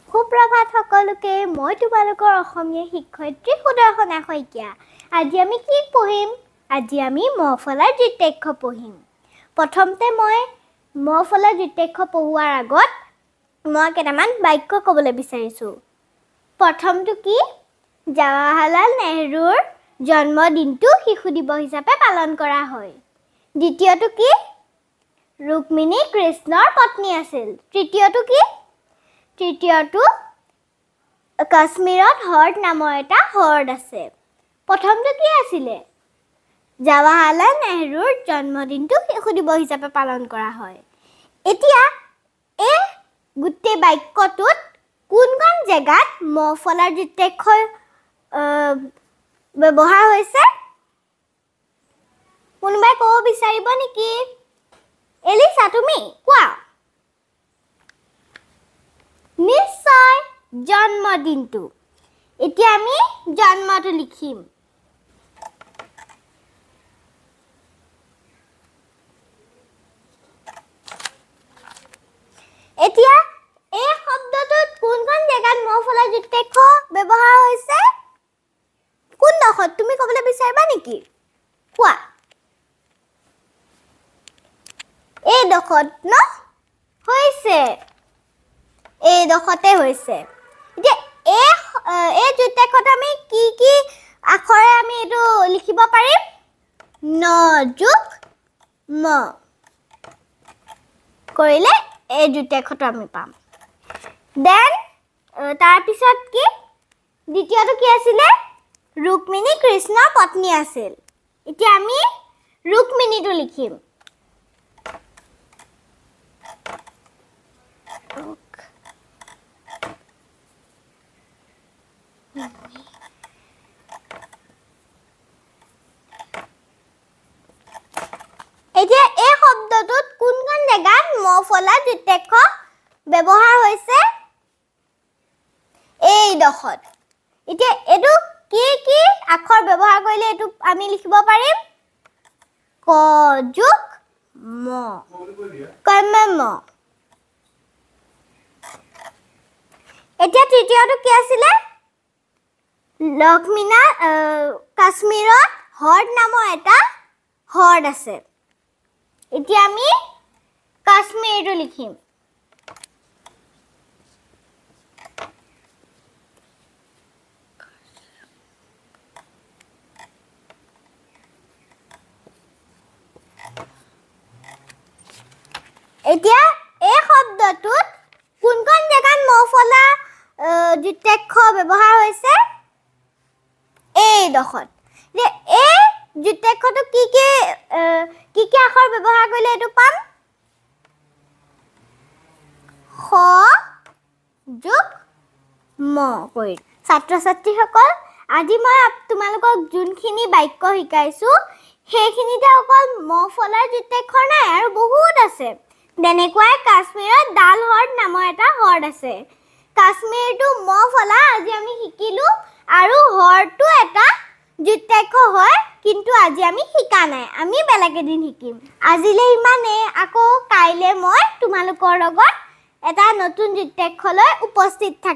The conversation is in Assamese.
সুপ্ৰভাত সকলোকে মই তোমালোকৰ অসমীয়া শিক্ষয়িত্ৰী সুদৰ্শনা শইকীয়া আজি আমি কি পঢ়িম আজি আমি মফলাৰ দ্বিতীয়াক্ষ পঢ়িম প্ৰথমতে মই মফলাৰ দ্বিতীয়াক্ষ পঢ়োৱাৰ আগত মই কেইটামান বাক্য ক'বলৈ বিচাৰিছো প্ৰথমটো কি জৱাহৰলাল নেহৰুৰ জন্মদিনটো শিশু দিৱস হিচাপে পালন কৰা হয় দ্বিতীয়টো কি ৰুক্মিণী কৃষ্ণৰ পত্নী আছিল তৃতীয়টো কি তৃতীয়টো কাশ্মীৰত হৰ্ড নামৰ এটা হৰ্ড আছে প্ৰথমটো কি আছিল জৱাহৰলাল নেহৰুৰ জন্মদিনটো শিশু দিৱস হিচাপে পালন কৰা হয় এতিয়া এই গুটে বাক্যটোত কোনখন জায়গাত মফলাৰ দ্বিতীয়াক্ষ ব্যৱহাৰ হৈছে কোনবাই ক'ব বিচাৰিব নেকি এলিসা তুমি কোৱা নিশ্চয় জন্মদিনটো এতিয়া আমি জন্মটো লিখিম এতিয়া এই শব্দটোত কোনখন জায়গাত মফলাৰ দ্বিতীয়াক্ষ ব্যৱহাৰ হৈছে কোন দখত তুমি ক'বলৈ বিচাৰিবা নেকি কোৱা এই দখত ন হৈছে এই দখতে হৈছে যে এই দ্বিতীয়াক্ষত আমি কি কি আখৰে আমি এটো লিখিব পাৰিম ন যোগ ম কৰিলে এই দ্বিতীয়াক্ষটো আমি পাম দেন তাৰ পিছত কি দ্বিতীয়টো কি আছিল ৰুক্মিণী কৃষ্ণৰ পত্নী আছিল এতিয়া আমি ৰুক্মিণীটো লিখিম এতিয়া এই শব্দটোত কোনখন জায়গাত মফলাৰ দ্বিতীয়াক্ষ ব্যৱহাৰ হৈছে এই দখত এতিয়া এটো কি কি আখৰ ব্যৱহাৰ কৰিলে এটো আমি লিখিব পাৰিম ক যোগ ম কমম এতিয়া তৃতীয়টো কি আছিল লক্ষ্মীনা কাশ্মীৰত হৰ্ড নামৰ এটা হৰ্ড আছে এতিয়া আমি কাশ্মীৰটো লিখিম এতিয়া এই শব্দটোত কোনখন জায়গাত মফলা দ্বিতীয়াক্ষ ব্যৱহাৰ হৈছে এই দখত যে এই দ্বিতীয়াক্ষটো কি আখৰ ব্যৱহাৰ কৰিলে এটো পাম খ যোগ ম কৰি ছাত্ৰ ছাত্ৰীসকল আজি মই তোমালোকক যোনখিনি বাক্য শিকাইছো সেইখিনিতে অকল মফলাৰ দ্বিতীয়াক্ষৰ নাই আৰু বহুত আছে তেনেকুৱাই কাশ্মীৰত ডাল হৰ্ড নামৰ এটা হৰ্ড আছে কাশ্মীৰটো মফলা আজি আমি শিকিলো আৰু হৰ্ডটো এটা দ্বিতীয়াক্ষ হয় কিন্তু আজি আমি শিকা নাই আমি বেলেগ এদিন শিকিম আজিলে ইমানে আকৌ কাইলে মই তোমালোকৰ লগত এটা নতুন দ্বিতীয়াক্ষ লৈ উপস্থিত থাকিম